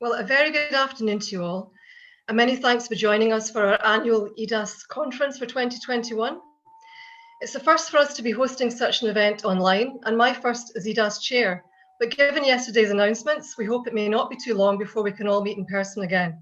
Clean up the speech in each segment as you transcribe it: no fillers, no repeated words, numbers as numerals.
Well, a very good afternoon to you all, and many thanks for joining us for our annual EDAS Conference for 2021. It's the first for us to be hosting such an event online, and my first as EDAS Chair, but given yesterday's announcements, we hope it may not be too long before we can all meet in person again.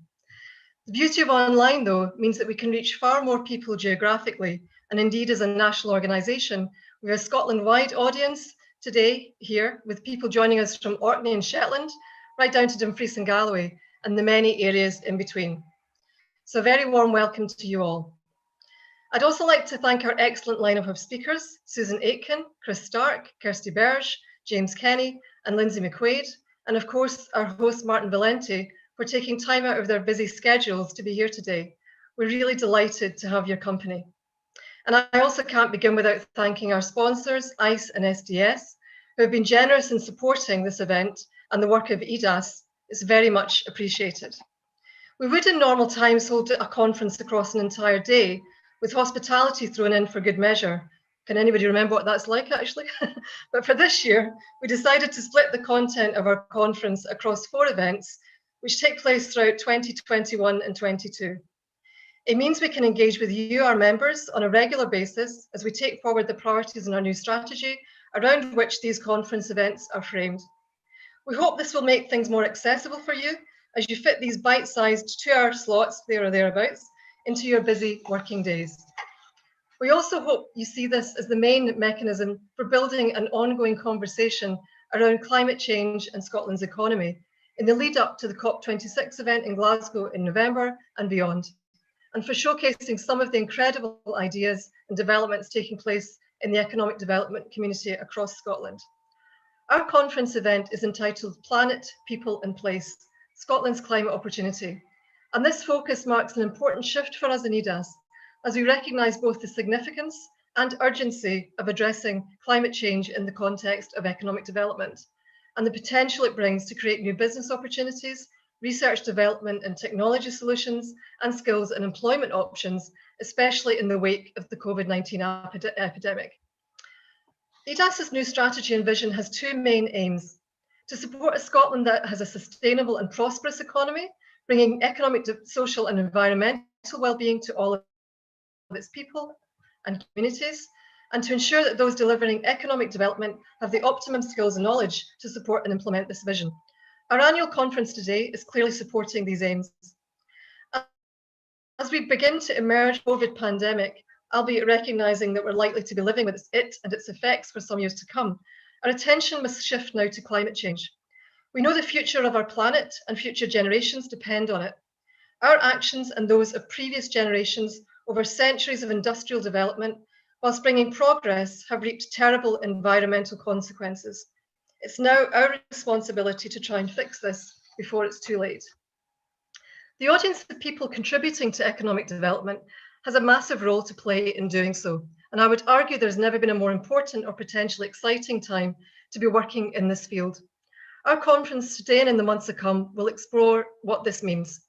The beauty of online, though, means that we can reach far more people geographically, and indeed as a national organisation, we have a Scotland-wide audience today here, with people joining us from Orkney and Shetland, right down to Dumfries and Galloway, and the many areas in between. So a very warm welcome to you all. I'd also like to thank our excellent lineup of speakers, Susan Aitken, Chris Stark, Kirsty Berge, James Kenny, and Lindsay McQuaid, and of course our host Martin Valenti for taking time out of their busy schedules to be here today. We're really delighted to have your company. And I also can't begin without thanking our sponsors, ICE and SDS, who have been generous in supporting this event, and the work of EDAS is very much appreciated. We would in normal times hold a conference across an entire day with hospitality thrown in for good measure. Can anybody remember what that's like actually? But for this year, we decided to split the content of our conference across 4 events, which take place throughout 2021 and 22. It means we can engage with you, our members, on a regular basis as we take forward the priorities in our new strategy around which these conference events are framed. We hope this will make things more accessible for you as you fit these bite-sized 2-hour slots, there or thereabouts, into your busy working days. We also hope you see this as the main mechanism for building an ongoing conversation around climate change and Scotland's economy in the lead up to the COP26 event in Glasgow in November and beyond, and for showcasing some of the incredible ideas and developments taking place in the economic development community across Scotland. Our conference event is entitled Planet, People and Place, Scotland's Climate Opportunity. And this focus marks an important shift for us in EDAS, as we recognise both the significance and urgency of addressing climate change in the context of economic development, and the potential it brings to create new business opportunities, research development and technology solutions, and skills and employment options, especially in the wake of the COVID-19 epidemic. EDAS's new strategy and vision has 2 main aims: to support a Scotland that has a sustainable and prosperous economy, bringing economic, social and environmental well-being to all of its people and communities, and to ensure that those delivering economic development have the optimum skills and knowledge to support and implement this vision. Our annual conference today is clearly supporting these aims. As we begin to emerge from the COVID pandemic, albeit recognising that we're likely to be living with it and its effects for some years to come, our attention must shift now to climate change. We know the future of our planet and future generations depend on it. Our actions and those of previous generations over centuries of industrial development, whilst bringing progress, have reaped terrible environmental consequences. It's now our responsibility to try and fix this before it's too late. The audience of people contributing to economic development has a massive role to play in doing so, and I would argue there's never been a more important or potentially exciting time to be working in this field. Our conference today and in the months to come will explore what this means.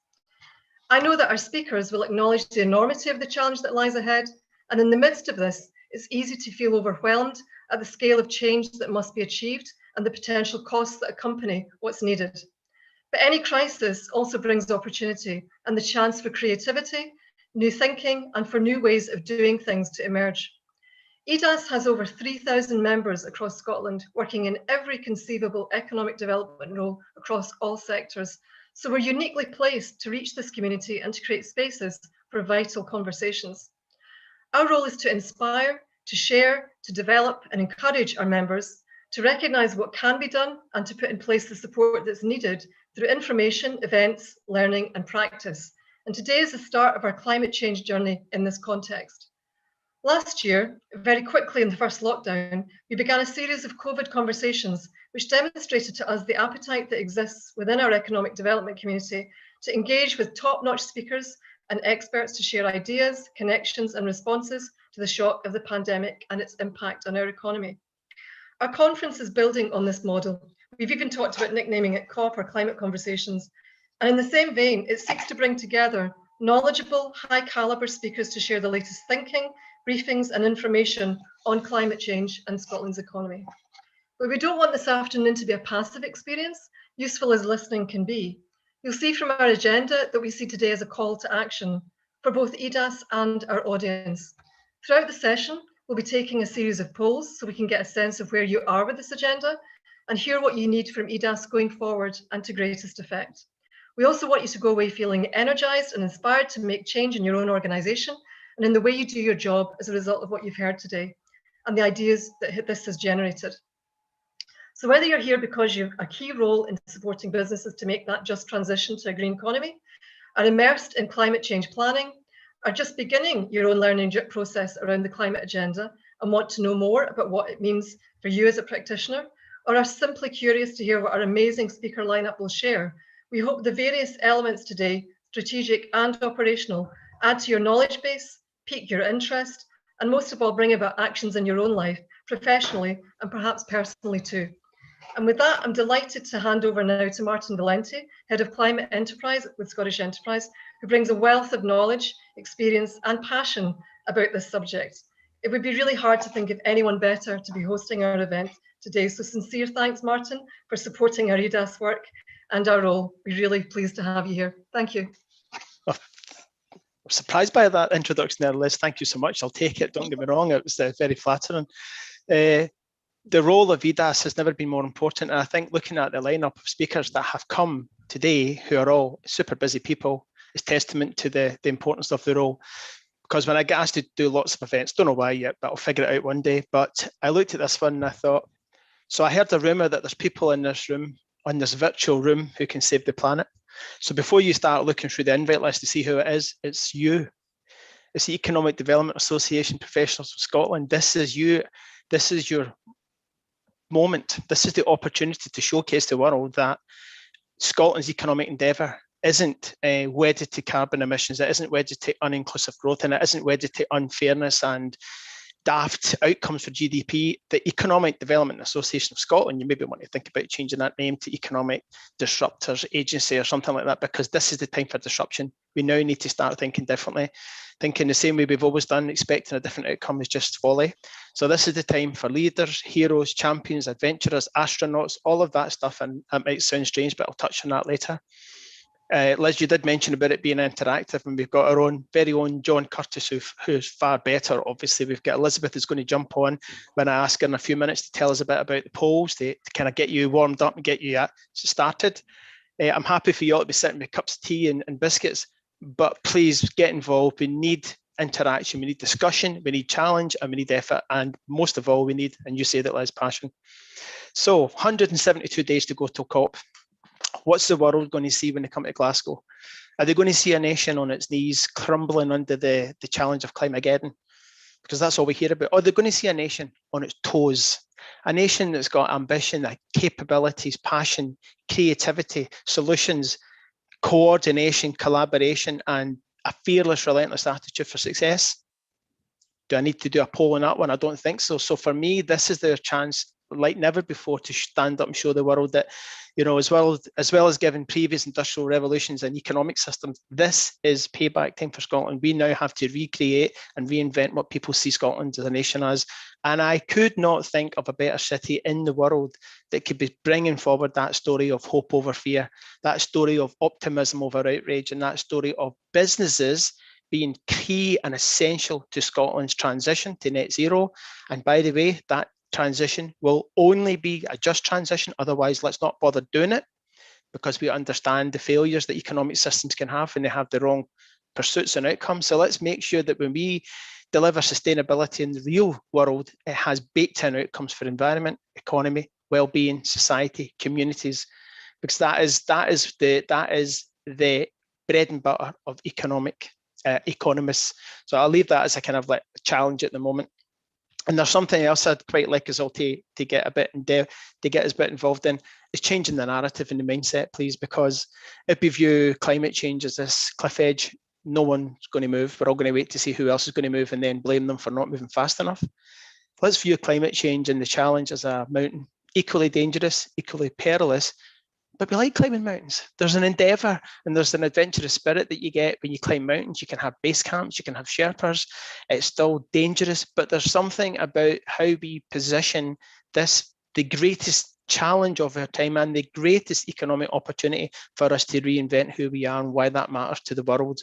I know that our speakers will acknowledge the enormity of the challenge that lies ahead, and in the midst of this, it's easy to feel overwhelmed at the scale of change that must be achieved and the potential costs that accompany what's needed. But any crisis also brings opportunity and the chance for creativity, new thinking, and for new ways of doing things to emerge. EDAS has over 3,000 members across Scotland working in every conceivable economic development role across all sectors. So we're uniquely placed to reach this community and to create spaces for vital conversations. Our role is to inspire, to share, to develop and encourage our members, to recognise what can be done and to put in place the support that's needed through information, events, learning and practice. And today is the start of our climate change journey in this context. Last year, very quickly in the first lockdown, we began a series of COVID conversations which demonstrated to us the appetite that exists within our economic development community to engage with top-notch speakers and experts to share ideas, connections and responses to the shock of the pandemic and its impact on our economy. Our conference is building on this model. We've even talked about nicknaming it COP, or Climate Conversations. And in the same vein, it seeks to bring together knowledgeable, high caliber speakers to share the latest thinking, briefings and information on climate change and Scotland's economy. But we don't want this afternoon to be a passive experience, useful as listening can be. You'll see from our agenda that we see today as a call to action for both EDAS and our audience. Throughout the session, we'll be taking a series of polls so we can get a sense of where you are with this agenda and hear what you need from EDAS going forward and to greatest effect. We also want you to go away feeling energized and inspired to make change in your own organisation and in the way you do your job as a result of what you've heard today and the ideas that this has generated. So whether you're here because you have a key role in supporting businesses to make that just transition to a green economy, are immersed in climate change planning, are just beginning your own learning process around the climate agenda and want to know more about what it means for you as a practitioner, or are simply curious to hear what our amazing speaker lineup will share, we hope the various elements today, strategic and operational, add to your knowledge base, pique your interest, and most of all, bring about actions in your own life, professionally and perhaps personally too. And with that, I'm delighted to hand over now to Martin Valenti, Head of Climate Enterprise with Scottish Enterprise, who brings a wealth of knowledge, experience and passion about this subject. It would be really hard to think of anyone better to be hosting our event today. So sincere thanks, Martin, for supporting our EDAS work and our role. We're really pleased to have you here. Thank you. I'm surprised by that introduction there, Liz. Thank you so much. I'll take it. Don't get me wrong. It was very flattering. The role of EDAS has never been more important. And I think looking at the lineup of speakers that have come today, who are all super busy people, is testament to the importance of the role. Because when I get asked to do lots of events, don't know why yet, but I'll figure it out one day. But I looked at this one and I thought, so I heard a rumor that there's people in this room, on this virtual room, who can save the planet. So before you start looking through the invite list to see who it is, it's you. It's the Economic Development Association Professionals of Scotland. This is you. This is your moment. This is the opportunity to showcase the world that Scotland's economic endeavour isn't wedded to carbon emissions, it isn't wedded to uninclusive growth, and it isn't wedded to unfairness and daft outcomes for GDP. The Economic Development Association of Scotland, you maybe want to think about changing that name to Economic Disruptors Agency or something like that, because this is the time for disruption. We now need to start thinking differently. Thinking the same way we've always done, expecting a different outcome is just folly. So this is the time for leaders, heroes, champions, adventurers, astronauts, all of that stuff. And it might sound strange, but I'll touch on that later. Liz, you did mention about it being interactive, and we've got our own very own John Curtis, who's far better. Obviously, we've got Elizabeth who's going to jump on when I ask her in a few minutes to tell us a bit about the polls, to kind of get you warmed up and get you started. I'm happy for you all to be sitting with cups of tea and biscuits, but please get involved. We need interaction, we need discussion, we need challenge, and we need effort. And most of all, we need, and you say that, Liz, passion. So 172 days to go till COP. What's the world going to see when they come to Glasgow? Are they going to see a nation on its knees crumbling under the challenge of Climageddon? Because that's all we hear about. Or they're going to see a nation on its toes, a nation that's got ambition, capabilities, passion, creativity, solutions, coordination, collaboration, and a fearless, relentless attitude for success. Do I need to do a poll on that one? I don't think so. So for me, this is their chance, like never before, to stand up and show the world that, you know, as well as given previous industrial revolutions and economic systems, this is payback time for Scotland. We now have to recreate and reinvent what people see Scotland as a nation as. And I could not think of a better city in the world that could be bringing forward that story of hope over fear, that story of optimism over outrage, and that story of businesses being key and essential to Scotland's transition to net zero. And by the way, that transition will only be a just transition. Otherwise, let's not bother doing it, because we understand the failures that economic systems can have when they have the wrong pursuits and outcomes. So let's make sure that when we deliver sustainability in the real world, it has baked in outcomes for environment, economy, well-being, society, communities, because that is the bread and butter of economists. So I'll leave that as a kind of like a challenge at the moment. And there's something else I'd quite like us all to get a bit involved in, is changing the narrative and the mindset, please, because if we view climate change as this cliff edge, no one's going to move. We're all going to wait to see who else is going to move and then blame them for not moving fast enough. Let's view climate change and the challenge as a mountain, equally dangerous, equally perilous, but we like climbing mountains. There's an endeavour and there's an adventurous spirit that you get when you climb mountains. You can have base camps, you can have Sherpas. It's still dangerous, but there's something about how we position this, the greatest challenge of our time and the greatest economic opportunity for us to reinvent who we are and why that matters to the world.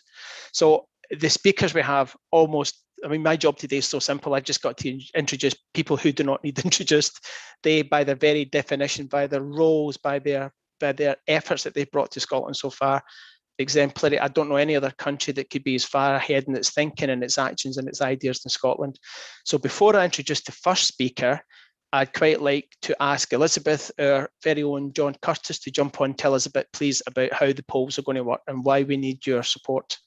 So the speakers we have my job today is so simple. I've just got to introduce people who do not need introduced. They, by their very definition, by their roles, by their efforts that they've brought to Scotland so far, exemplary. I don't know any other country that could be as far ahead in its thinking and its actions and its ideas than Scotland. So before I introduce the first speaker, I'd quite like to ask Elizabeth, our very own John Curtis, to jump on and tell us a bit, please, about how the polls are going to work and why we need your support.